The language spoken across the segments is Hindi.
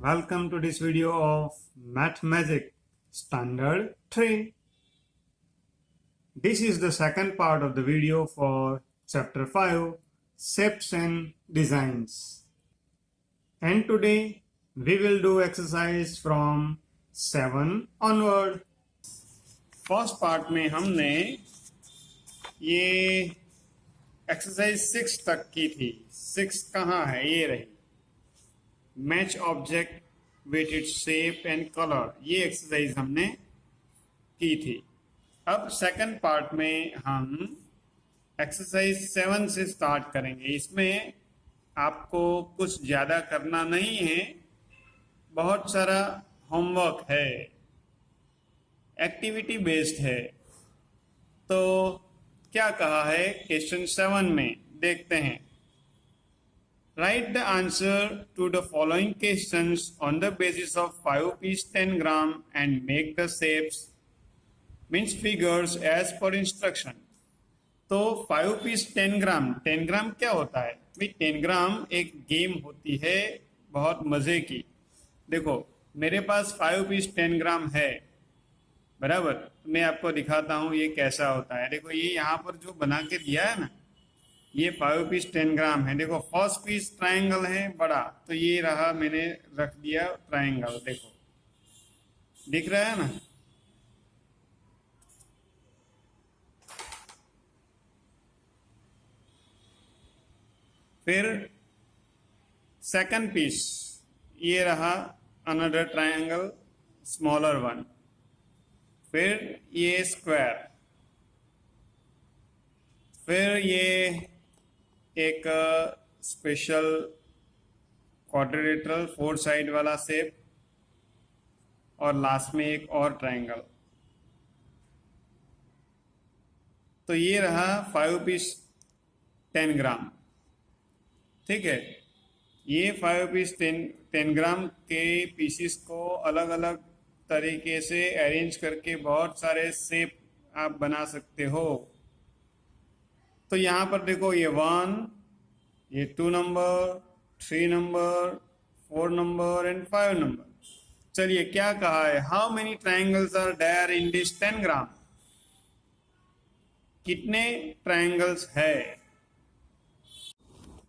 Welcome to this video of Math Magic Standard 3. This is the second part of the video for Chapter 5, Shapes and Designs. And today we will do exercise from 7 onward. First part में हमने ये एक्सरसाइज 6 तक की थी. 6 कहाँ है? ये रही. Match object with its shape and colour, ये एक्सरसाइज हमने की थी. अब सेकंड पार्ट में हम एक्सरसाइज 7 से स्टार्ट करेंगे. इसमें आपको कुछ ज़्यादा करना नहीं है, बहुत सारा होमवर्क है, एक्टिविटी बेस्ड है. तो क्या कहा है क्वेश्चन 7 में, देखते हैं. Write the answer to the following questions on the basis of 5 piece 10 gram and make the shapes means figures as per instruction. तो 5 piece 10 ग्राम, 10 ग्राम क्या होता है भाई? 10 ग्राम एक गेम होती है बहुत मज़े की. देखो मेरे पास 5 piece 10 ग्राम है, बराबर. मैं आपको दिखाता हूँ ये कैसा होता है. देखो ये यहाँ पर जो बना के दिया है ना, ये 5 पीस 10 ग्राम है. देखो फर्स्ट पीस ट्रायंगल है बड़ा, तो ये रहा, मैंने रख दिया ट्रायंगल. देखो दिख रहा है ना. फिर सेकंड पीस, ये रहा अनदर ट्रायंगल, स्मॉलर वन. फिर ये स्क्वायर. फिर ये एक स्पेशल क्वाड्रिलेटरल 4 साइड वाला शेप, और लास्ट में एक और ट्रायंगल. तो ये रहा 5 पीस 10 ग्राम. ठीक है, ये 5 पीस 10 ग्राम के पीसीस को अलग अलग तरीके से अरेंज करके बहुत सारे शेप आप बना सकते हो. तो यहाँ पर देखो ये 1, ये 2 number, 3 number, 4 number and 5 number. चलिए क्या कहा है, how many triangles are there in this 10 gram. कितने ट्रायंगल्स है.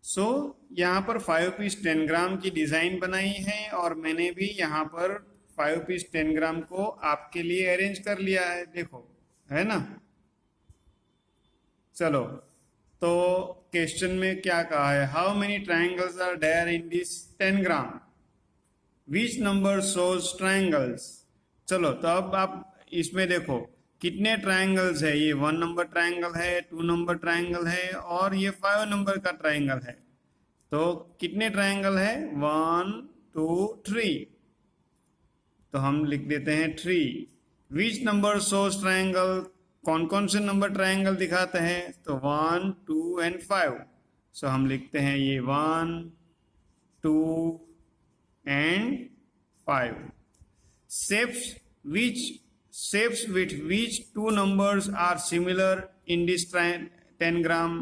सो यहाँ पर 5 पीस 10 ग्राम की डिजाइन बनाई है, और मैंने भी यहाँ पर 5 पीस 10 ग्राम को आपके लिए अरेंज कर लिया है. देखो है ना. चलो तो क्वेश्चन में क्या कहा है, how many triangles are there in this 10 gram, which number shows triangles. चलो तो अब आप इसमें देखो कितने ट्रायंगल्स है. ये 1 नंबर ट्रायंगल है, 2 नंबर ट्रायंगल है, और ये 5 नंबर का ट्रायंगल है. तो कितने ट्रायंगल है? 1 2 3. तो हम लिख देते हैं 3. विच नंबर शोज ट्रायंगल, कौन कौन से नंबर ट्रायंगल दिखाते हैं? तो 1 2 एंड 5. सो हम लिखते हैं ये 1 2 and 5. Shapes with which 2 numbers are similar in this 10 gram.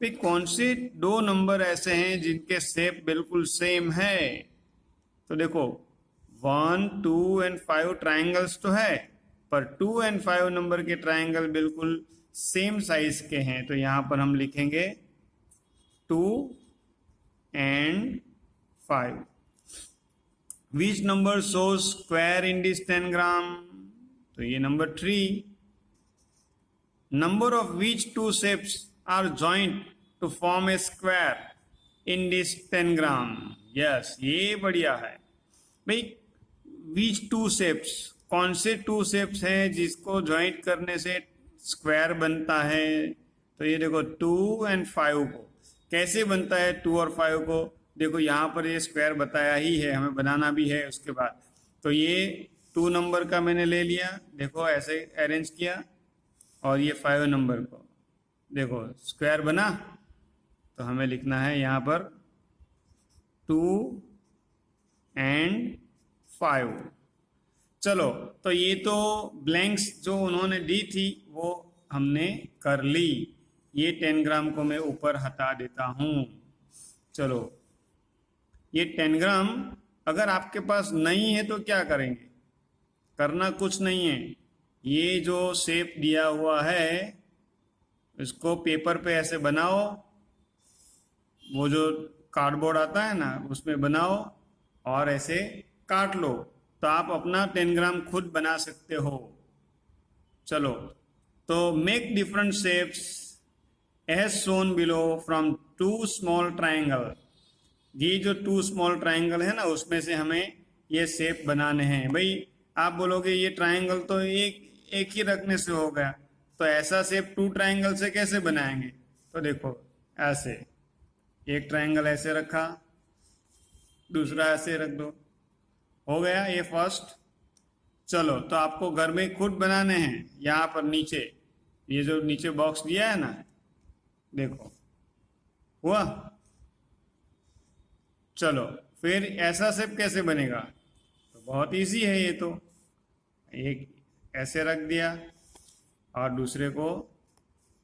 भी कौन से 2 नंबर ऐसे हैं जिनके शेप बिल्कुल सेम है? तो देखो 1 2 एंड 5 ट्रायंगल्स तो है, पर 2 एंड 5 नंबर के ट्रायंगल बिल्कुल सेम साइज के हैं. तो यहाँ पर हम लिखेंगे 2 and 5. Which number shows square in this 10 gram. तो ये number 3. Number of which 2 shapes are joint to form a square in this 10 gram. Yes, ये बढ़िया है भाई. विच 2 शेप्स, कौन से 2 शेप्स हैं जिसको ज्वाइंट करने से स्क्वायर बनता है. तो ये देखो 2 एंड 5 को कैसे बनता है. 2 और 5 को देखो यहाँ पर ये स्क्वायर बताया ही है, हमें बनाना भी है उसके बाद. तो ये 2 नंबर का मैंने ले लिया, देखो ऐसे अरेंज किया, और ये 5 नंबर को देखो स्क्वायर बना. तो हमें लिखना है यहाँ पर 2 एंड 5. चलो तो ये तो ब्लैंक्स जो उन्होंने दी थी वो हमने कर ली. ये 10 ग्राम को मैं ऊपर हटा देता हूँ. चलो ये 10 ग्राम अगर आपके पास नहीं है तो क्या करेंगे? करना कुछ नहीं है, ये जो शेप दिया हुआ है इसको पेपर पे ऐसे बनाओ, वो जो कार्डबोर्ड आता है ना उसमें बनाओ और ऐसे काट लो, तो आप अपना 10 ग्राम खुद बना सकते हो। चलो, तो make different shapes as shown below from two small triangle. ये जो टू स्मॉल ट्राइंगल है ना उसमें से हमें ये शेप बनाने हैं। भाई आप बोलोगे ये ट्राइंगल तो एक एक ही रखने से हो गया, तो ऐसा शेप टू ट्राइंगल से कैसे बनाएंगे? तो देखो, ऐसे एक ट्राइंगल ऐसे रखा, दूसरा ऐसे रख दो, हो गया ये फर्स्ट। चलो, तो आपको घर में खुद बनाने हैं। यहाँ पर नीचे ये जो नीचे बॉक्स दिया है ना, देखो हुआ। चलो, फिर ऐसा शेप कैसे बनेगा? तो बहुत इजी है ये तो, एक ऐसे रख दिया और दूसरे को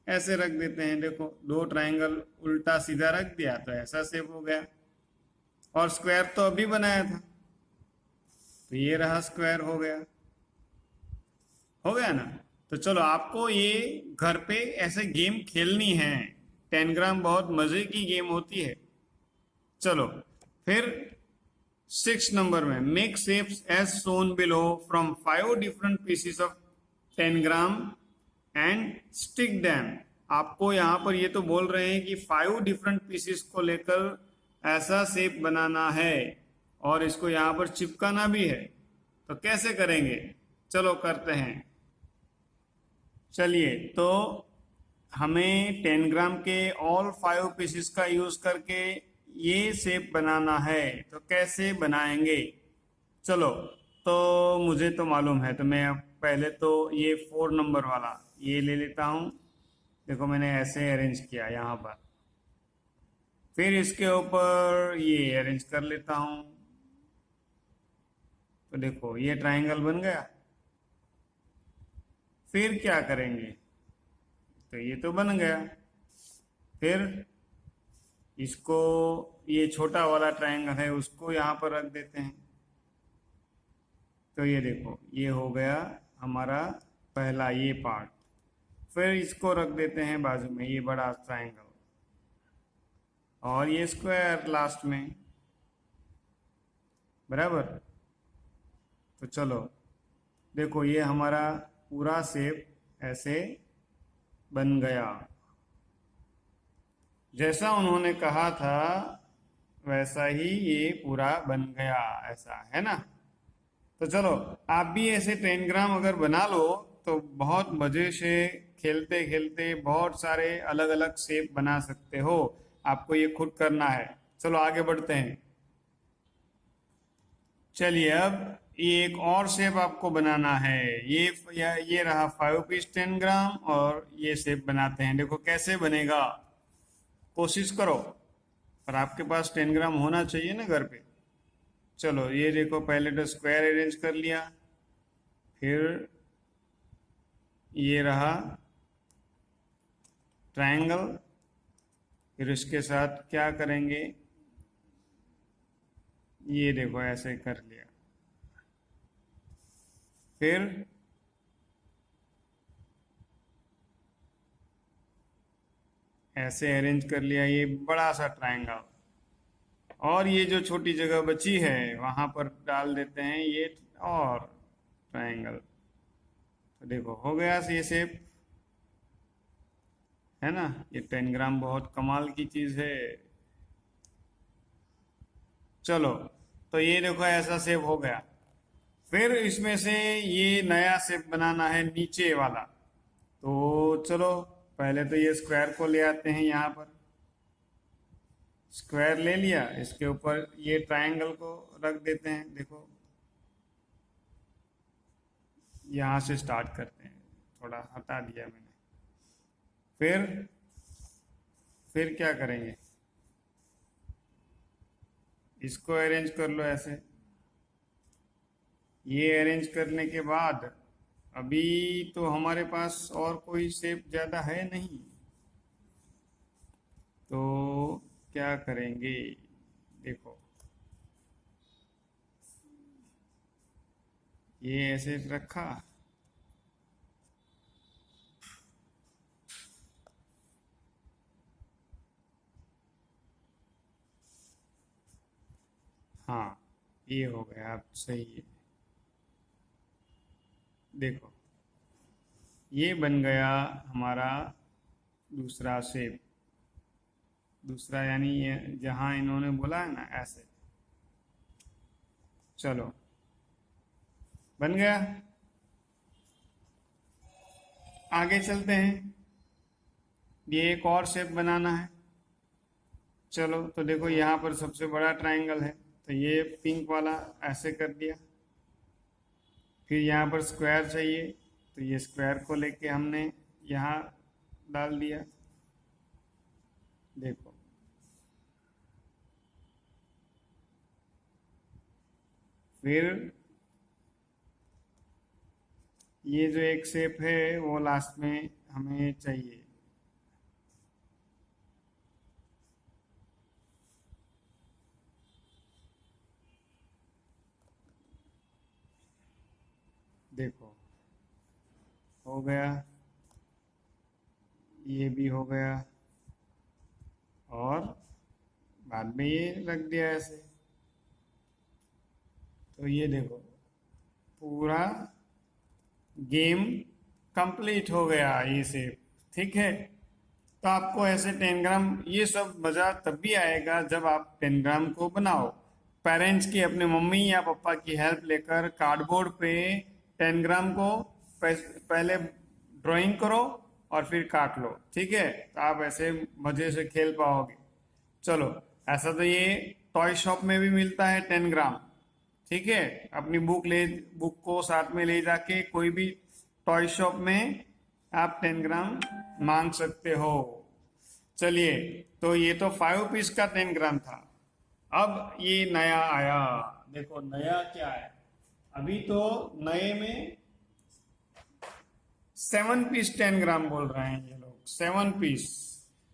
ऐसे रख देते हैं। देखो, दो ट्रायंगल उल्टा सीधा रख दिया तो ऐसा शेप हो गया। और स्क्वायर तो अभी बनाया था, तो ये रहा स्क्वायर, हो गया, हो गया ना। तो चलो, आपको ये घर पे ऐसे गेम खेलनी है। 10 ग्राम बहुत मजे की गेम होती है। चलो, फिर 6 नंबर में make shapes as shown below from 5 different pieces of 10 gram and stick them. आपको यहाँ पर ये तो बोल रहे हैं कि 5 डिफरेंट पीसेस को लेकर ऐसा शेप बनाना है और इसको यहाँ पर चिपकाना भी है। तो कैसे करेंगे? चलो करते हैं। चलिए, तो हमें 10 ग्राम के ऑल 5 पीसेस का यूज करके ये शेप बनाना है। तो कैसे बनाएंगे? चलो, तो मुझे तो मालूम है, तो मैं अब पहले तो ये 4 नंबर वाला ये ले लेता हूँ। देखो, मैंने ऐसे अरेंज किया यहाँ पर, फिर इसके ऊपर ये अरेंज कर लेता हूँ। तो देखो, ये ट्रायंगल बन गया। फिर क्या करेंगे? तो ये तो बन गया। फिर इसको, ये छोटा वाला ट्रायंगल है उसको यहाँ पर रख देते हैं। तो ये देखो, ये हो गया हमारा पहला ये पार्ट। फिर इसको रख देते हैं बाजू में, ये बड़ा ट्रायंगल, और ये स्क्वायर लास्ट में, बराबर। तो चलो, देखो ये हमारा पूरा शेप ऐसे बन गया। जैसा उन्होंने कहा था वैसा ही ये पूरा बन गया, ऐसा है ना। तो चलो, आप भी ऐसे 10 ग्राम अगर बना लो तो बहुत मजे से खेलते खेलते बहुत सारे अलग अलग शेप बना सकते हो। आपको ये खुद करना है। चलो आगे बढ़ते हैं। चलिए, अब ये एक और शेप आपको बनाना है। ये रहा 5 पीस 10 ग्राम और ये शेप बनाते हैं। देखो कैसे बनेगा, कोशिश करो। पर आपके पास 10 ग्राम होना चाहिए ना घर पे। चलो, ये देखो, पहले तो स्क्वायर अरेंज कर लिया, फिर ये रहा ट्रायंगल, फिर इसके साथ क्या करेंगे, ये देखो ऐसे कर लिया, फिर ऐसे अरेंज कर लिया ये बड़ा सा ट्रायंगल, और ये जो छोटी जगह बची है वहां पर डाल देते हैं ये और ट्रायंगल। तो देखो, हो गया ये शेप, है ना। ये 10 ग्राम बहुत कमाल की चीज है। चलो, तो ये देखो ऐसा शेप हो गया। फिर इसमें से ये नया शेप बनाना है नीचे वाला। तो चलो, पहले तो ये स्क्वायर को ले आते हैं यहाँ पर। स्क्वायर ले लिया, इसके ऊपर ये ट्रायंगल को रख देते हैं। देखो, यहाँ से स्टार्ट करते हैं, थोड़ा हटा दिया मैंने। फिर क्या करेंगे, इसको अरेंज कर लो ऐसे। ये अरेंज करने के बाद अभी तो हमारे पास और कोई शेप ज़्यादा है नहीं, तो क्या करेंगे, देखो ये ऐसे रखा, हाँ ये हो गया, अब सही है। देखो ये बन गया हमारा दूसरा शेप, दूसरा यानी ये जहाँ इन्होंने बोला है ना ऐसे। चलो बन गया, आगे चलते हैं, ये एक और शेप बनाना है। चलो तो देखो यहाँ पर सबसे बड़ा ट्रायंगल है, तो ये पिंक वाला ऐसे कर दिया। फिर यहाँ पर स्क्वायर चाहिए, तो ये स्क्वायर को लेके हमने यहाँ डाल दिया। देखो फिर ये जो एक शेप है वो लास्ट में हमें चाहिए। देखो हो गया, ये भी हो गया, और बाद में ये रख दिया ऐसे। तो ये देखो पूरा गेम कंप्लीट हो गया ये शेप। ठीक है, तो आपको ऐसे 10 ग्राम, ये सब मज़ा तब भी आएगा जब आप 10 ग्राम को बनाओ। पेरेंट्स की, अपने मम्मी या पापा की हेल्प लेकर कार्डबोर्ड पे 10 ग्राम को पहले ड्राइंग करो और फिर काट लो। ठीक है, तो आप ऐसे मज़े से खेल पाओगे। चलो, ऐसा तो ये टॉय शॉप में भी मिलता है 10 ग्राम। ठीक है, अपनी बुक को साथ में ले जाके कोई भी टॉय शॉप में आप 10 ग्राम मांग सकते हो। चलिए, तो ये तो 5 पीस का 10 ग्राम था। अब ये नया आया, देखो नया क्या है। अभी तो नए में 7 पीस 10 ग्राम बोल रहे हैं ये लोग, 7 पीस।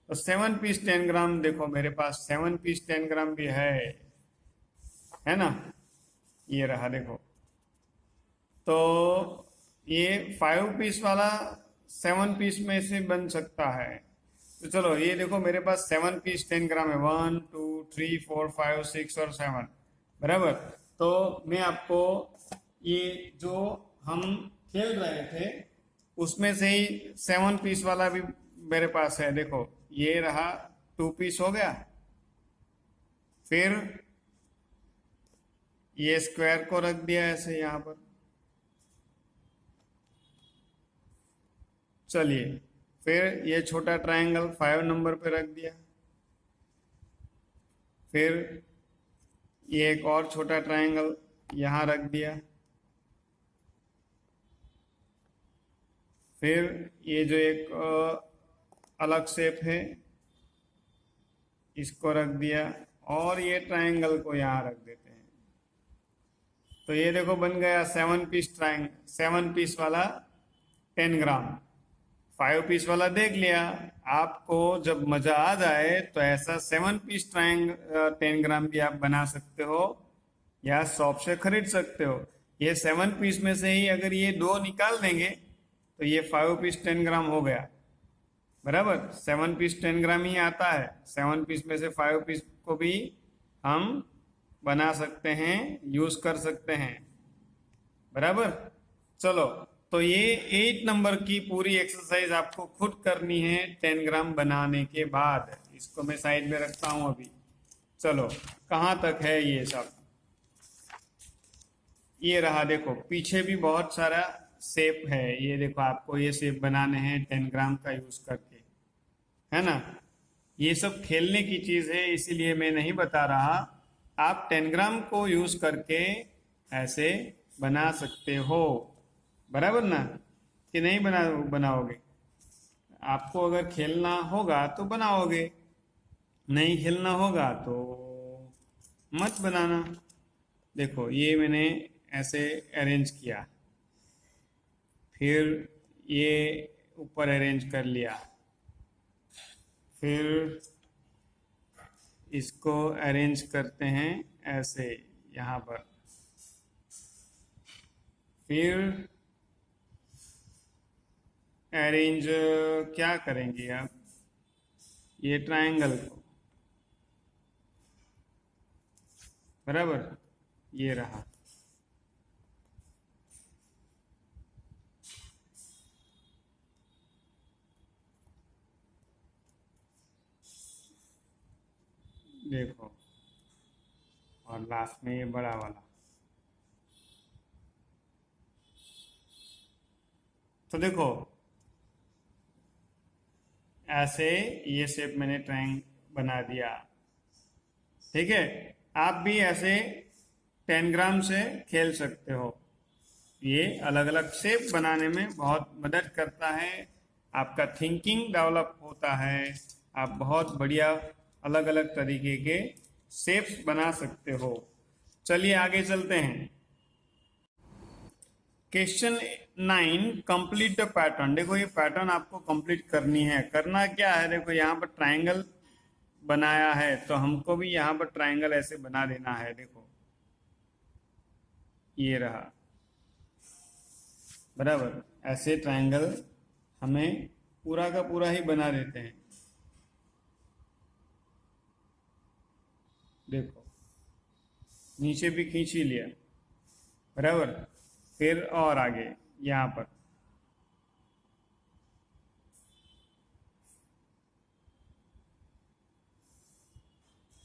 तो 7 पीस 10 ग्राम, देखो मेरे पास 7 पीस 10 ग्राम भी है ना, ये रहा देखो। तो ये 5 पीस वाला 7 पीस में से बन सकता है। तो चलो ये देखो मेरे पास 7 पीस 10 ग्राम है, 1 2 3 4 5 6 और 7, बराबर। तो मैं आपको ये जो हम खेल रहे थे उसमें से ही 7 पीस वाला भी मेरे पास है। देखो ये रहा 2 पीस हो गया, फिर ये स्क्वायर को रख दिया ऐसे यहाँ पर। चलिए, फिर ये छोटा ट्रायंगल 5 नंबर पे रख दिया। फिर ये एक और छोटा ट्रायंगल यहाँ रख दिया। फिर ये जो एक अलग शेप है इसको रख दिया, और ये ट्रायंगल को यहाँ रख देते हैं। तो ये देखो बन गया 7 पीस 7 पीस वाला 10 ग्राम। 5 पीस वाला देख लिया। आपको जब मजा आ जाए तो ऐसा 7 पीस 10 ग्राम भी आप बना सकते हो या शॉप से खरीद सकते हो। ये 7 पीस में से ही अगर ये दो निकाल देंगे तो ये 5 पीस 10 ग्राम हो गया, बराबर। 7 पीस 10 ग्राम ही आता है, 7 पीस में से 5 पीस को भी हम बना सकते हैं, यूज कर सकते हैं, बराबर। चलो, तो ये 8 नंबर की पूरी एक्सरसाइज आपको खुद करनी है 10 ग्राम बनाने के बाद। इसको मैं साइड में रखता हूं अभी। चलो, कहाँ तक है ये सब, ये रहा। देखो पीछे भी बहुत सारा शेप है, ये देखो आपको ये शेप बनाने हैं 10 ग्राम का यूज करके, है ना। ये सब खेलने की चीज है, इसीलिए मैं नहीं बता रहा। आप 10 ग्राम को यूज करके ऐसे बना सकते हो, बराबर ना, कि नहीं बनाओगे। आपको अगर खेलना होगा तो बनाओगे, नहीं खेलना होगा तो मत बनाना। देखो ये मैंने ऐसे अरेंज किया, फिर ये ऊपर अरेंज कर लिया, फिर इसको अरेंज करते हैं ऐसे यहाँ पर, फिर अरेंज क्या करेंगे आप, ये ट्रायंगल को, बराबर, ये रहा। देखो, और लास्ट में ये बड़ा वाला। तो देखो ऐसे ये शेप मैंने ट्रायंगल बना दिया, ठीक है। आप भी ऐसे 10 ग्राम से खेल सकते हो। ये अलग अलग शेप बनाने में बहुत मदद करता है, आपका थिंकिंग डेवलप होता है, आप बहुत बढ़िया अलग अलग तरीके के शेप्स बना सकते हो। चलिए आगे चलते हैं। Question 9, complete the pattern. देखो ये पैटर्न आपको कंप्लीट करनी है। करना क्या है, देखो यहाँ पर ट्रायंगल बनाया है तो हमको भी यहाँ पर ट्रायंगल ऐसे बना देना है। देखो ये रहा, बराबर, ऐसे ट्रायंगल हमें पूरा का पूरा ही बना देते हैं। देखो नीचे भी खींच ही लिया, बराबर। फिर और आगे यहाँ पर,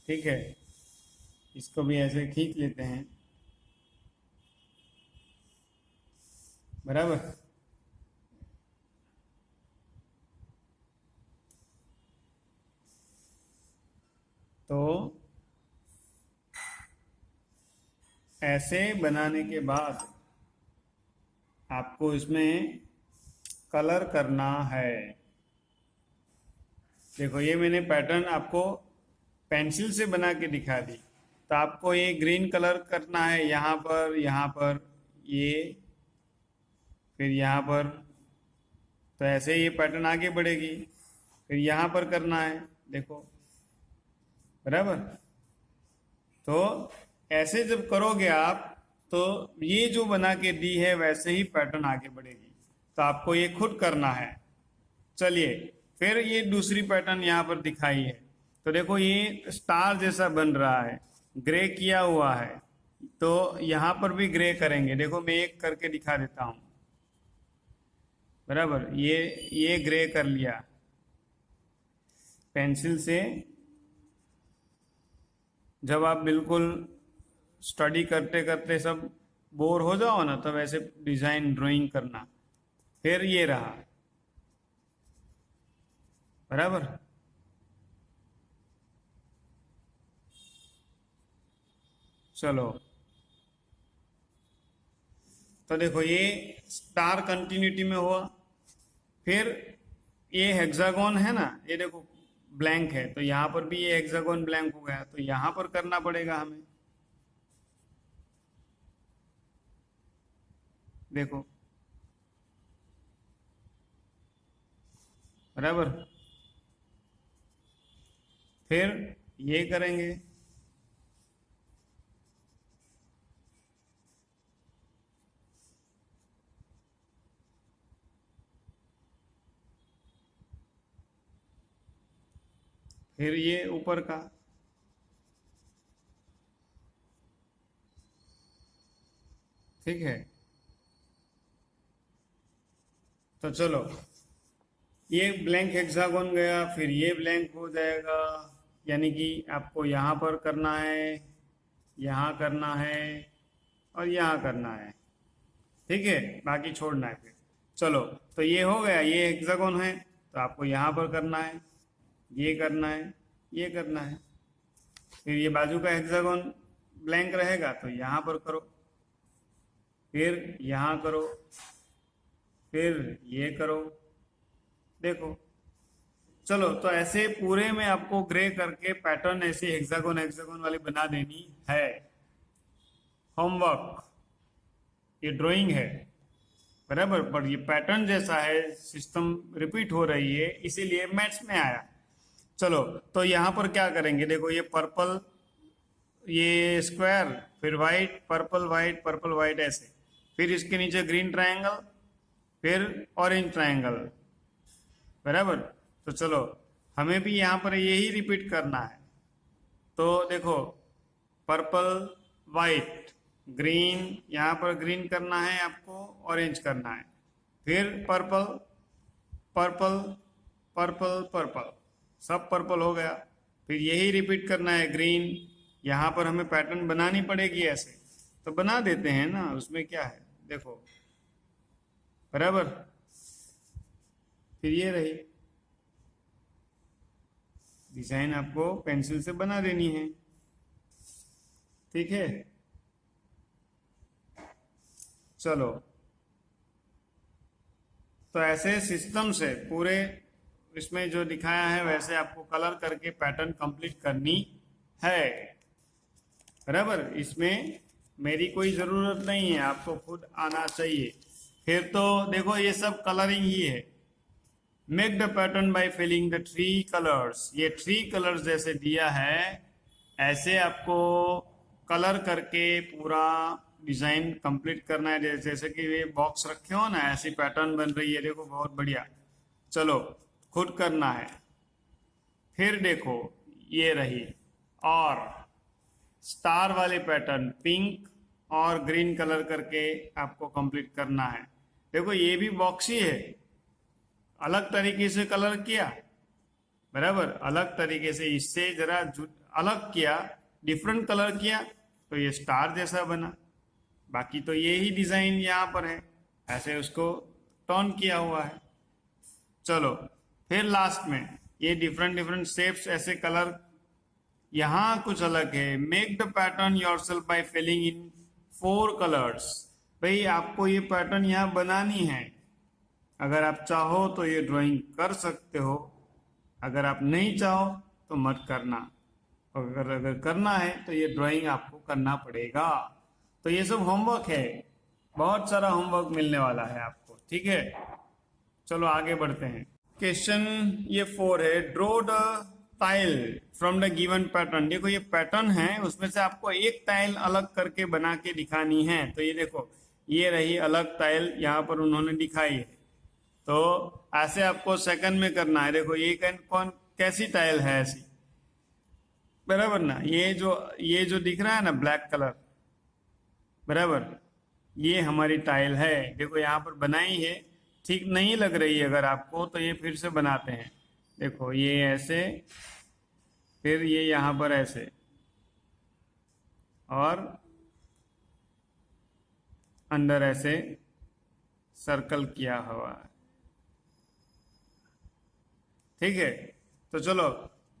ठीक है, इसको भी ऐसे खींच लेते हैं, बराबर। तो ऐसे बनाने के बाद आपको इसमें कलर करना है। देखो ये मैंने पैटर्न आपको पेंसिल से बना के दिखा दी, तो आपको ये ग्रीन कलर करना है यहाँ पर ये, फिर यहाँ पर। तो ऐसे ये पैटर्न आगे बढ़ेगी। फिर यहाँ पर करना है, देखो, बराबर। तो ऐसे जब करोगे आप तो ये जो बना के दी है वैसे ही पैटर्न आगे बढ़ेगी। तो आपको ये खुद करना है। चलिए फिर ये दूसरी पैटर्न यहाँ पर दिखाई है। तो देखो ये स्टार जैसा बन रहा है, ग्रे किया हुआ है, तो यहाँ पर भी ग्रे करेंगे। देखो मैं एक करके दिखा देता हूँ, बराबर। ये ग्रे कर लिया पेंसिल से। जब आप बिल्कुल स्टडी करते करते सब बोर हो जाओ ना, तब ऐसे डिजाइन ड्राइंग करना। फिर ये रहा, बराबर। चलो तो देखो ये स्टार कंटिन्यूटी में हुआ। फिर ये हेक्सागोन है ना, ये देखो ब्लैंक है, तो यहाँ पर भी ये हेक्सागोन ब्लैंक हो गया, तो यहाँ पर करना पड़ेगा हमें। देखो, बराबर। फिर ये करेंगे, फिर ये ऊपर का, ठीक है। तो चलो ये ब्लैंक हेक्सागोन गया, फिर ये ब्लैंक हो जाएगा, यानी कि आपको यहाँ पर करना है, यहाँ करना है और यहाँ करना है, ठीक है, बाकी छोड़ना है। फिर चलो तो ये हो गया, ये हेक्सागोन है, तो आपको यहाँ पर करना है, ये करना है, ये करना है। फिर ये बाजू का हेक्सागोन ब्लैंक रहेगा तो यहाँ पर करो, फिर यहाँ करो, फिर ये करो। देखो चलो तो ऐसे पूरे में आपको ग्रे करके पैटर्न ऐसे हेक्सागोन हेक्सागोन वाली बना देनी है। होमवर्क, ये ड्राइंग है, बराबर, पर ये पैटर्न जैसा है, सिस्टम रिपीट हो रही है, इसीलिए मैथ्स में आया। चलो तो यहाँ पर क्या करेंगे, देखो ये पर्पल, ये स्क्वायर, फिर white purple white purple white, ऐसे फिर इसके नीचे ग्रीन ट्रायंगल, फिर ऑरेंज ट्रायंगल, बराबर। तो चलो हमें भी यहाँ पर यही रिपीट करना है। तो देखो पर्पल, वाइट, ग्रीन, यहाँ पर ग्रीन करना है आपको, ऑरेंज करना है, फिर पर्पल, पर्पल, पर्पल, पर्पल, सब पर्पल हो गया। फिर यही रिपीट करना है ग्रीन, यहाँ पर हमें पैटर्न बनानी पड़ेगी ऐसे, तो बना देते हैं ना, उसमें क्या है, देखो बराबर। फिर ये रही डिजाइन, आपको पेंसिल से बना देनी है, ठीक है। चलो तो ऐसे सिस्टम से पूरे इसमें जो दिखाया है वैसे आपको कलर करके पैटर्न कंप्लीट करनी है, बराबर। इसमें मेरी कोई ज़रूरत नहीं है, आपको खुद आना चाहिए। फिर तो देखो ये सब कलरिंग ही है। Make the pattern by filling the 3 colours, ये 3 कलर्स जैसे दिया है ऐसे आपको कलर करके पूरा डिजाइन कंप्लीट करना है। जैसे कि ये बॉक्स रखे हो ना, ऐसी पैटर्न बन रही है, देखो बहुत बढ़िया। चलो खुद करना है। फिर देखो ये रही, और स्टार वाले पैटर्न पिंक और ग्रीन कलर करके आपको कंप्लीट करना है। देखो ये भी बॉक्स ही है, अलग तरीके से कलर किया, बराबर, अलग तरीके से इससे जरा अलग किया, डिफरेंट कलर किया, तो ये स्टार जैसा बना। बाकी तो ये ही डिजाइन यहाँ पर है, ऐसे उसको टर्न किया हुआ है। चलो फिर लास्ट में ये डिफरेंट डिफरेंट शेप्स, ऐसे कलर, यहाँ कुछ अलग है। Make the pattern yourself by filling in 4 colours. भाई आपको ये पैटर्न यहाँ बनानी है, अगर आप चाहो तो ये ड्राइंग कर सकते हो, अगर आप नहीं चाहो तो मत करना। अगर करना है तो ये ड्राइंग आपको करना पड़ेगा। तो ये सब होमवर्क है, बहुत सारा होमवर्क मिलने वाला है आपको, ठीक है। चलो आगे बढ़ते हैं। क्वेश्चन ये 4 है, draw the tile from the given pattern. देखो ये पैटर्न है, उसमें से आपको एक टाइल अलग करके बना के दिखानी है। तो ये देखो ये रही अलग टाइल, यहाँ पर उन्होंने दिखाई है। तो ऐसे आपको सेकंड में करना है। देखो ये कौन कैसी टाइल है ऐसी, बराबर ना। ये जो दिख रहा है ना ब्लैक कलर, बराबर, ये हमारी टाइल है। देखो यहाँ पर बनाई है, ठीक नहीं लग रही है अगर आपको तो ये फिर से बनाते हैं। देखो ये ऐसे, फिर ये यहाँ पर ऐसे, और अंदर ऐसे सर्कल किया हुआ है, ठीक है। तो चलो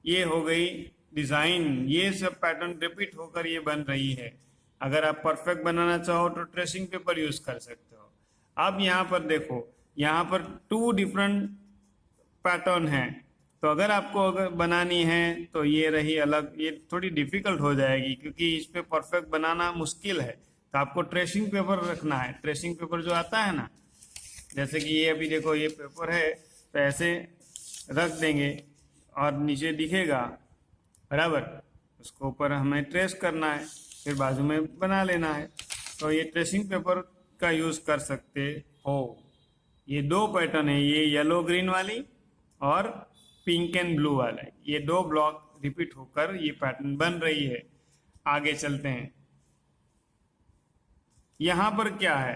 ये हो गई डिजाइन, ये सब पैटर्न रिपीट होकर ये बन रही है। अगर आप परफेक्ट बनाना चाहो तो ट्रेसिंग पेपर यूज कर सकते हो। अब यहाँ पर देखो, यहाँ पर 2 डिफरेंट पैटर्न है, तो अगर आपको अगर बनानी है तो ये रही अलग, ये थोड़ी डिफिकल्ट हो जाएगी क्योंकि इस पे परफेक्ट बनाना मुश्किल है। तो आपको ट्रेसिंग पेपर रखना है। ट्रेसिंग पेपर जो आता है ना, जैसे कि ये अभी देखो ये पेपर है, तो ऐसे रख देंगे और नीचे दिखेगा, बराबर, उसको ऊपर हमें ट्रेस करना है, फिर बाजू में बना लेना है। तो ये ट्रेसिंग पेपर का यूज कर सकते हो। ये 2 पैटर्न है, ये येलो ग्रीन वाली और पिंक एंड ब्लू वाला, ये 2 ब्लॉक रिपीट होकर ये पैटर्न बन रही है। आगे चलते हैं। यहाँ पर क्या है,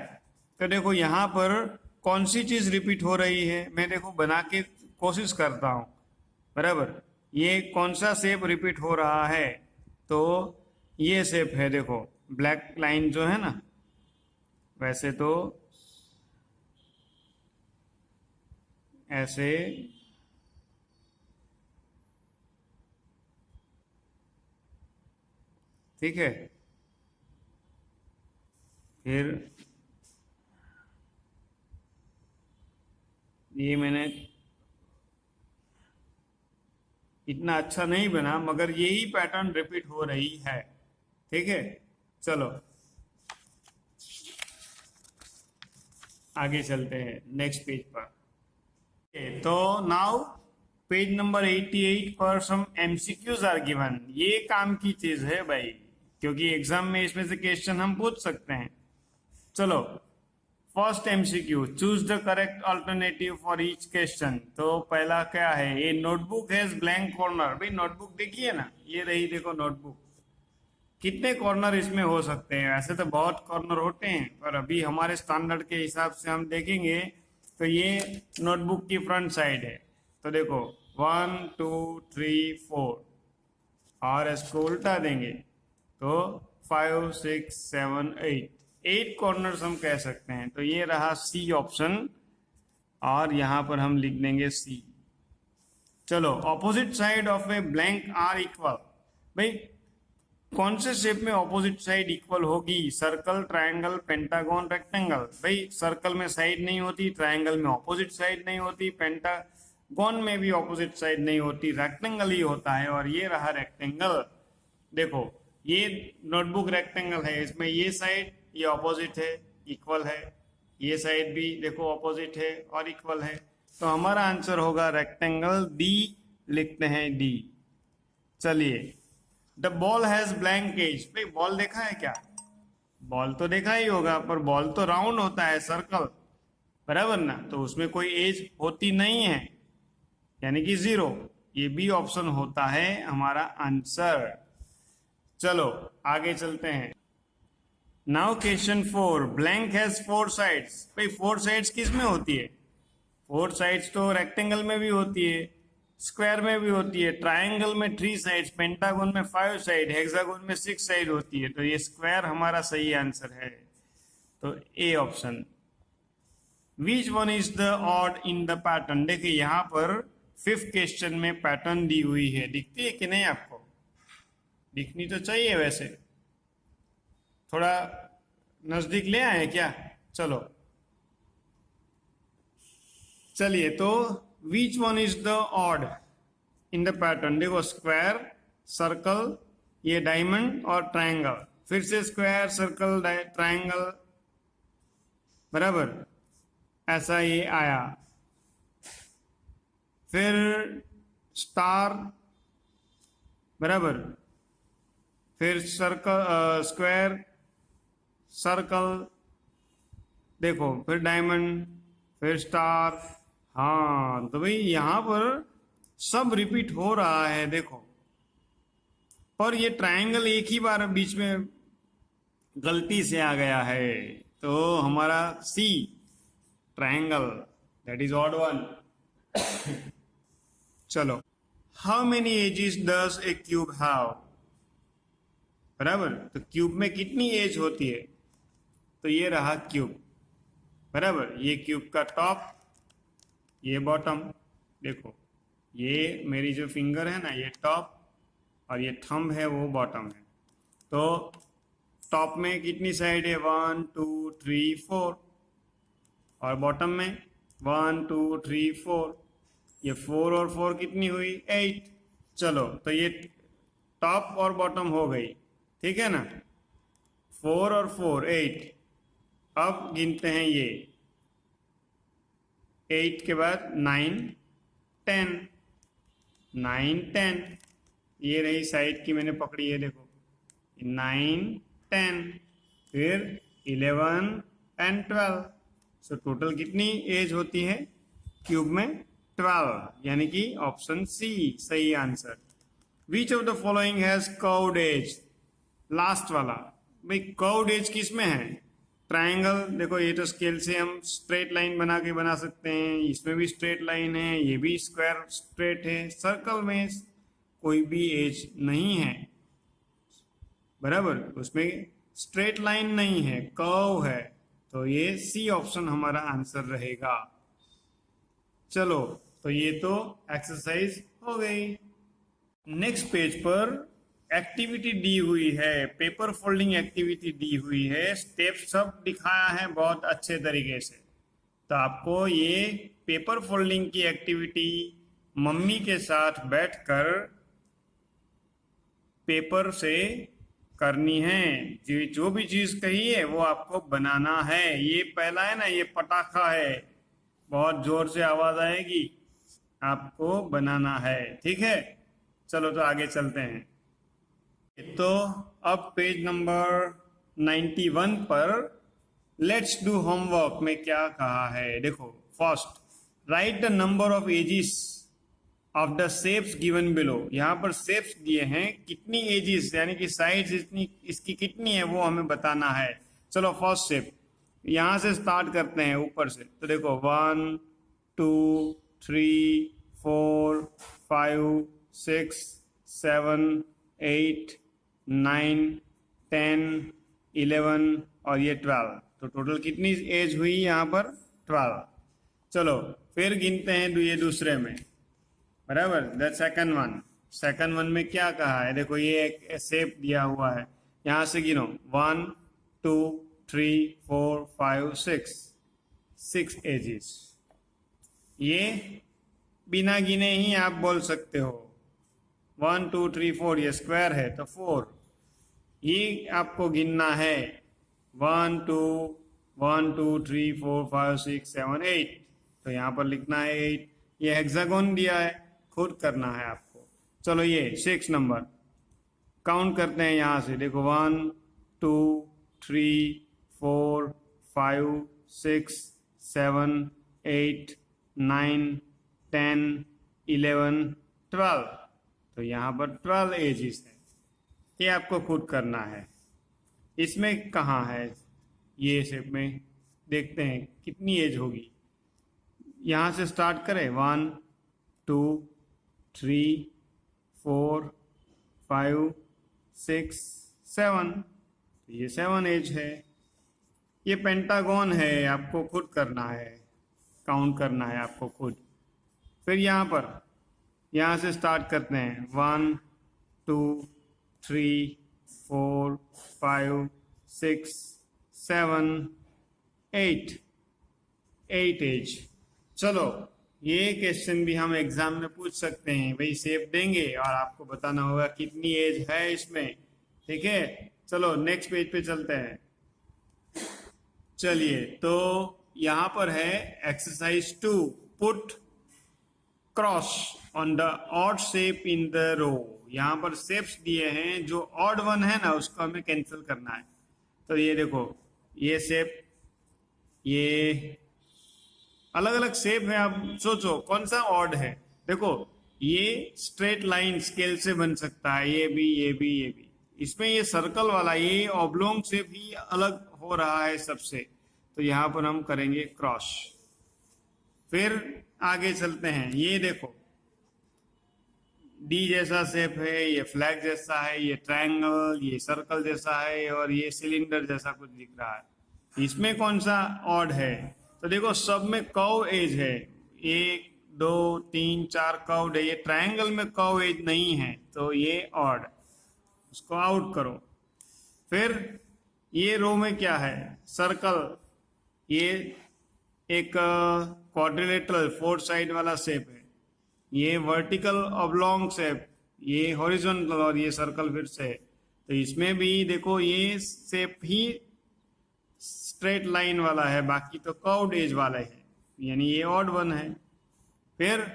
तो देखो यहाँ पर कौन सी चीज रिपीट हो रही है, मैं देखो बना के कोशिश करता हूँ, बराबर। ये कौन सा शेप रिपीट हो रहा है, तो ये शेप है, देखो ब्लैक लाइन जो है ना, वैसे तो ऐसे ठीक है। फिर ये मैंने इतना अच्छा नहीं बना, मगर यही पैटर्न रिपीट हो रही है, ठीक है। चलो आगे चलते हैं नेक्स्ट पेज पर। तो नाउ पेज नंबर 88 पर सम एमसीक्यूज आर गिवन। ये काम की चीज है भाई, क्योंकि एग्जाम में इसमें से क्वेश्चन हम पूछ सकते हैं। चलो first MCQ, choose the correct alternative for each question. तो पहला क्या है, ये नोटबुक हैज ब्लैंक कॉर्नर। भाई नोटबुक देखिए ना, ये रही देखो नोटबुक, कितने कॉर्नर इसमें हो सकते हैं? वैसे तो बहुत कॉर्नर होते हैं, पर अभी हमारे स्टैंडर्ड के हिसाब से हम देखेंगे तो ये नोटबुक की फ्रंट साइड है। तो देखो 1 2 3 4, और इसको उल्टा देंगे तो 5 6 7 8, 8 कॉर्नर्स हम कह सकते हैं। तो ये रहा सी ऑप्शन, और यहां पर हम लिख देंगे सी। चलो, opposite side of a blank are equal. भाई कौन से शेप में ऑपोजिट साइड इक्वल होगी? Circle, triangle, pentagon, rectangle. भाई सर्कल में साइड नहीं होती, ट्रायंगल में ऑपोजिट साइड नहीं होती, पेंटागन में भी ऑपोजिट साइड नहीं होती, रेक्टेंगल ही होता है। और ये रहा रेक्टेंगल। देखो ये नोटबुक रेक्टेंगल है, इसमें ये साइड ये ऑपोजिट है, इक्वल है, ये साइड भी देखो ऑपोजिट है और इक्वल है। तो हमारा आंसर होगा रेक्टेंगल, डी लिखते हैं डी। चलिए, the ball has blank edge. भाई बॉल देखा है क्या? बॉल तो देखा ही होगा, पर बॉल तो राउंड होता है, सर्कल, बराबर ना? तो उसमें कोई एज होती नहीं है, यानी कि 0। ये बी ऑप्शन होता है हमारा आंसर। चलो आगे चलते हैं। Now question 4, blank has 4 sides. भाई 4 साइड्स किस में होती है? 4 साइड्स तो रेक्टेंगल में भी होती है, स्क्वायर में भी होती है, ट्रायंगल में 3 साइड्स, पेंटागन में 5 साइड, हेक्सागन में 6 साइड होती है। तो ये स्क्वायर हमारा सही आंसर है, तो A option. Which one is the odd in the pattern? देखिए यहां पर 5th क्वेश्चन में पैटर्न दी हुई है, दिखती है कि नहीं आपको? दिखनी तो चाहिए, वैसे थोड़ा नजदीक ले आए क्या? चलो चलिए, तो which one is the odd in the pattern? देखो स्क्वायर, सर्कल, ये डायमंड और ट्रायंगल, फिर से स्क्वायर, सर्कल, ट्रायंगल, बराबर ऐसा ये आया। फिर स्टार, बराबर, फिर सर्कल, स्क्वायर, सर्कल, देखो फिर डायमंड, फिर स्टार। हाँ, तो भाई यहां पर सब रिपीट हो रहा है देखो। पर ये ट्रायंगल एक ही बार बीच में गलती से आ गया है, तो हमारा C triangle, that is odd one. चलो, how many edges does a cube have? बराबर, तो क्यूब में कितनी एज होती है? तो ये रहा क्यूब, बराबर, ये क्यूब का टॉप, ये बॉटम। देखो ये मेरी जो फिंगर है ना, ये टॉप, और ये थंब है वो बॉटम है। तो टॉप में कितनी साइड है? 1 2 3 4, और बॉटम में 1 2 3 4, ये 4 और 4 कितनी हुई? 8। चलो, तो ये टॉप और बॉटम हो गई, ठीक है ना? 4 और 4 8। अब गिनते हैं ये 8 के बाद 9 10, 9 10, ये रही साइड की मैंने पकड़ी है, देखो 9 10, फिर 11 एंड 12। सो टोटल कितनी एज होती है क्यूब में? 12, यानी कि ऑप्शन सी सही answer. Which of the following has curved edge? Last वाला, भाई कर्व्ड एज किस में है? ट्रायंगल, देखो ये तो स्केल से हम स्ट्रेट लाइन बना के बना सकते हैं, इसमें भी स्ट्रेट लाइन है, ये भी स्क्वायर स्ट्रेट है। सर्कल में कोई भी एज नहीं है, बराबर, उसमें स्ट्रेट लाइन नहीं है, कर्व है। तो ये सी ऑप्शन हमारा आंसर रहेगा। चलो, तो ये तो एक्सरसाइज हो गई। नेक्स्ट पेज पर एक्टिविटी दी हुई है, पेपर फोल्डिंग एक्टिविटी दी हुई है, स्टेप सब दिखाया है बहुत अच्छे तरीके से। तो आपको ये पेपर फोल्डिंग की एक्टिविटी मम्मी के साथ बैठकर पेपर से करनी है। जो भी चीज कही है वो आपको बनाना है। ये पहला है ना, ये पटाखा है, बहुत जोर से आवाज आएगी, आपको बनाना है, ठीक है? चलो तो आगे चलते हैं। तो अब पेज नंबर 91 पर लेट्स डू होमवर्क में क्या कहा है, देखो first write the number of edges of the shapes given below. यहाँ पर शेप्स दिए हैं, कितनी एजिस यानी कि साइड्स इतनी इसकी कितनी है वो हमें बताना है। चलो फर्स्ट शेप यहाँ से स्टार्ट करते हैं ऊपर से, तो देखो 1 2 3 4 5 6 7 8 9 10 11 और ये 12, तो टोटल कितनी एज हुई यहाँ पर 12। चलो फिर गिनते हैं ये दूसरे में, बराबर। द सेकंड वन में क्या कहा है, देखो ये एक शेप दिया हुआ है, यहाँ से गिनो 1 2 3 4 5 6 एजेस। ये बिना गिने ही आप बोल सकते हो 1 2 3 4, ये स्क्वायर है तो 4, ये आपको गिनना है 1 2 3 4 5 6 7 8, तो यहाँ पर लिखना है 8। ये हेक्सागोन दिया है, खुद करना है आपको। चलो ये 6 नंबर काउंट करते हैं यहाँ से, देखो 1 2 3 4 5 6 7 8 9 10 11 12, तो यहाँ पर 12 एजेस है, ये आपको खुद करना है। इसमें कहाँ है, ये शेप में देखते हैं कितनी एज होगी। यहाँ से स्टार्ट करें 1 2 3 4 5 6 7, तो ये 7 एज है। ये पेंटागन है, आपको खुद करना है, काउंट करना है आपको खुद। फिर यहाँ से स्टार्ट करते हैं 1 2 3 4 5 6 7 8 एज। चलो ये क्वेश्चन भी हम एग्जाम में पूछ सकते हैं, भाई शेप देंगे और आपको बताना होगा कितनी एज है इसमें, ठीक है। चलो नेक्स्ट पेज पे चलते हैं। चलिए तो यहाँ पर है exercise 2, put cross on the odd shape in the row. यहाँ पर शेप्स दिए हैं, जो ऑड वन है ना उसको हमें कैंसिल करना है। तो ये देखो ये शेप, ये अलग अलग शेप है, आप सोचो कौन सा ऑड है। देखो ये स्ट्रेट लाइन स्केल से बन सकता है, ये भी ये भी ये भी। इसमें ये सर्कल वाला, ये ऑब्लोंग शेप ही अलग हो रहा है सबसे, तो यहाँ पर हम करेंगे क्रॉस। फिर आगे चलते हैं, ये देखो डी जैसा शेप है, ये फ्लैग जैसा है, ये ट्रायंगल, ये सर्कल जैसा है और ये सिलेंडर जैसा कुछ दिख रहा है। इसमें कौन सा ऑड है, तो देखो सब में कर्व एज है, 1 2 3 4 कर्व है। ये ट्रायंगल में कर्व एज नहीं है, तो ये ऑड, उसको आउट करो। फिर ये रो में क्या है, सर्कल, ये एक क्वाड्रिलेटरल 4 साइड वाला शेप है, ये वर्टिकल ऑब्लॉन्ग शेप, ये हॉरिजॉन्टल और ये सर्कल फिर से। तो इसमें भी देखो ये शेप ही स्ट्रेट लाइन वाला है, बाकी तो कर्व्ड एज वाला है, यानी ये ऑड वन है। फिर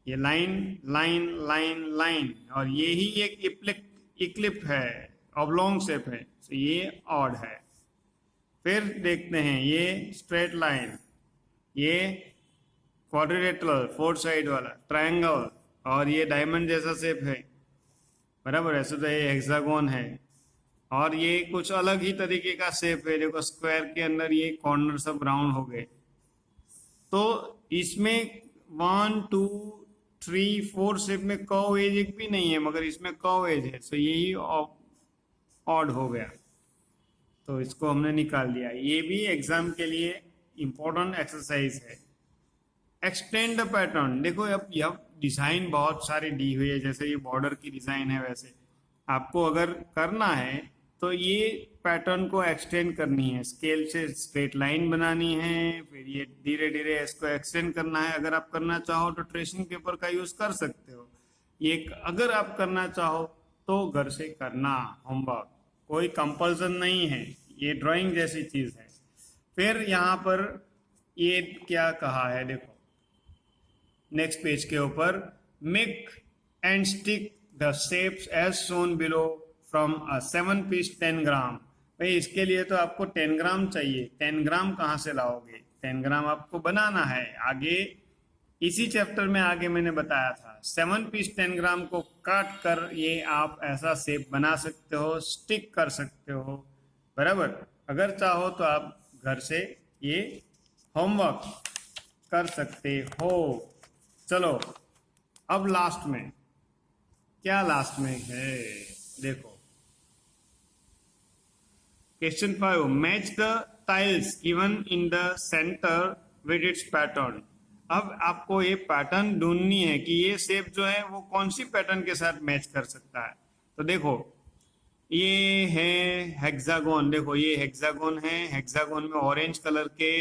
ये लाइन लाइन लाइन लाइन और ये ही एक इक्लिप है, ऑब्लॉन्ग शेप है, तो ये ऑड है। फिर देखते हैं ये स्ट्रेट लाइन, ये क्वाड्रिलेटरल 4 साइड वाला ट्रायंगल और ये डायमंड जैसा शेप है, बराबर। ऐसे तो ये हेक्सागोन है और ये कुछ अलग ही तरीके का शेप है, देखो स्क्वायर के अंदर ये कॉर्नर सब राउंड हो गए। तो इसमें 1 2 3 4 शेप में कर्व एज एक भी नहीं है, मगर इसमें कर्व एज है, तो यही ऑड हो गया, तो इसको हमने निकाल दिया। ये भी एग्जाम के लिए इंपॉर्टेंट एक्सरसाइज है। एक्सटेंड द पैटर्न, देखो अब यह डिजाइन बहुत सारी दी हुई है, जैसे ये बॉर्डर की डिजाइन है, वैसे आपको अगर करना है तो ये पैटर्न को एक्सटेंड करनी है, स्केल से स्ट्रेट लाइन बनानी है, फिर ये धीरे धीरे इसको एक्सटेंड करना है। अगर आप करना चाहो तो ट्रेसिंग पेपर का यूज कर सकते हो, ये अगर आप करना चाहो तो घर से करना होमवर्क, कोई कंपल्सन नहीं है, ये ड्राइंग जैसी चीज है। फिर यहाँ पर ये क्या कहा है, देखो नेक्स्ट पेज के ऊपर, make and stick the shapes as shown below from a 7 piece 10 gram. भाई इसके लिए तो आपको 10 ग्राम चाहिए। 10 ग्राम कहाँ से लाओगे? 10 ग्राम आपको बनाना है। आगे इसी चैप्टर में आगे मैंने बताया था 7 पीस 10 ग्राम को काट कर ये आप ऐसा शेप बना सकते हो, स्टिक कर सकते हो, बराबर। अगर चाहो तो आप घर से ये होमवर्क कर सकते हो। चलो अब लास्ट में क्या लास्ट में है देखो, question 5, match the tiles given in the centre with its pattern. अब आपको ये पैटर्न ढूंढनी है कि ये शेप जो है वो कौन सी पैटर्न के साथ मैच कर सकता है। तो देखो ये है हेक्सागोन, देखो ये हेक्सागोन है, हेक्सागोन में ऑरेंज कलर के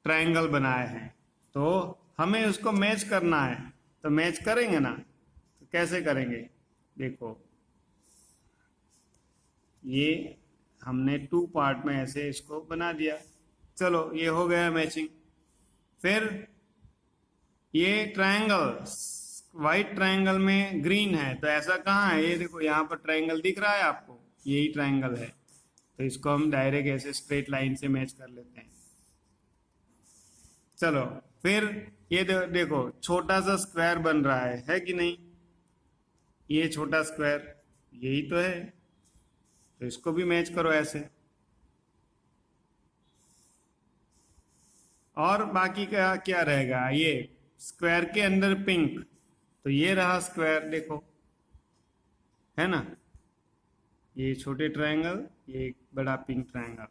ट्रायंगल बनाए हैं, तो हमें उसको मैच करना है। तो मैच करेंगे ना, तो कैसे करेंगे? देखो ये हमने 2 पार्ट में ऐसे इसको बना दिया, चलो ये हो गया मैचिंग। फिर ये ट्रायंगल व्हाइट ट्रायंगल में ग्रीन है, तो ऐसा कहाँ है? ये देखो यहाँ पर ट्रायंगल दिख रहा है आपको, यही ट्रायंगल है, तो इसको हम डायरेक्ट ऐसे स्ट्रेट लाइन से मैच कर लेते हैं। चलो फिर ये देखो छोटा सा स्क्वायर बन रहा है कि नहीं? ये छोटा स्क्वायर यही तो है, तो इसको भी मैच करो ऐसे। और बाकी का क्या रहेगा? ये स्क्वायर के अंदर पिंक, तो ये रहा स्क्वायर, देखो है ना, ये छोटे ट्रायंगल, ये एक बड़ा पिंक ट्रायंगल,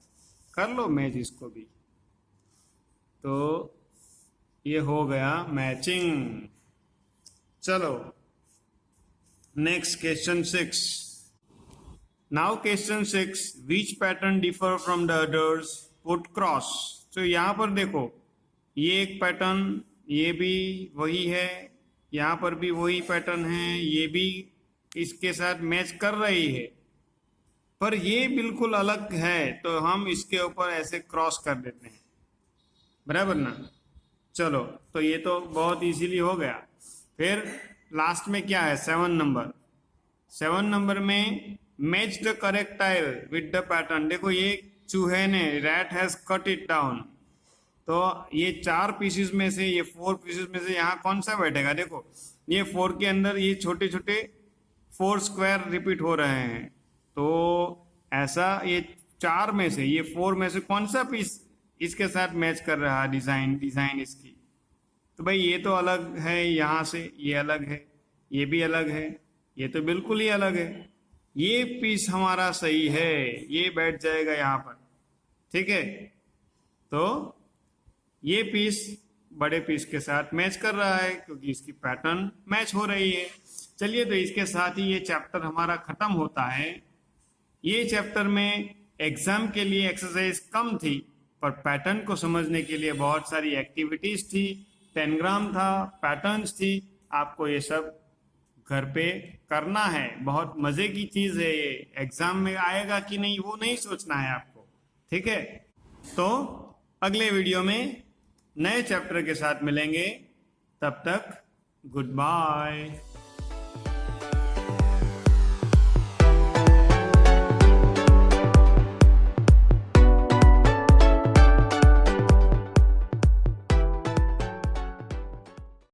कर लो मैच इसको भी, तो ये हो गया मैचिंग। चलो next question 6। Now question 6, which pattern differ from the others, put cross. तो यहाँ पर देखो ये एक पैटर्न, ये भी वही है, यहाँ पर भी वही पैटर्न है, ये भी इसके साथ मैच कर रही है, पर ये बिल्कुल अलग है, तो हम इसके ऊपर ऐसे क्रॉस कर देते हैं, बराबर ना। चलो तो ये तो बहुत इजीली हो गया। फिर लास्ट में क्या है? 7 नंबर। 7 नंबर में match the correct tile with the pattern. देखो ये चूहे ने, rat has cut it down, तो ये 4 पीसेस में से, ये 4 पीसेस में से यहाँ कौन सा बैठेगा? देखो ये 4 के अंदर ये छोटे छोटे 4 स्क्वायर रिपीट हो रहे हैं, तो ऐसा ये 4 में से, ये 4 में से कौन सा पीस इसके साथ मैच कर रहा है? डिजाइन इसकी, तो भाई ये तो अलग है यहाँ से, ये अलग है, ये भी अलग है, ये तो बिल्कुल ही अलग है। ये पीस हमारा सही है, ये बैठ जाएगा यहाँ पर, ठीक है। तो ये पीस बड़े पीस के साथ मैच कर रहा है क्योंकि इसकी पैटर्न मैच हो रही है। चलिए तो इसके साथ ही ये चैप्टर हमारा खत्म होता है। ये चैप्टर में एग्जाम के लिए एक्सरसाइज कम थी, पर पैटर्न को समझने के लिए बहुत सारी एक्टिविटीज थी, 10 ग्राम था, पैटर्न्स थी। आपको ये सब घर पे करना है, बहुत मजे की चीज है ये। एग्जाम में आएगा कि नहीं वो नहीं सोचना है आपको, ठीक है। तो अगले वीडियो में नए चैप्टर के साथ मिलेंगे, तब तक गुड बाय।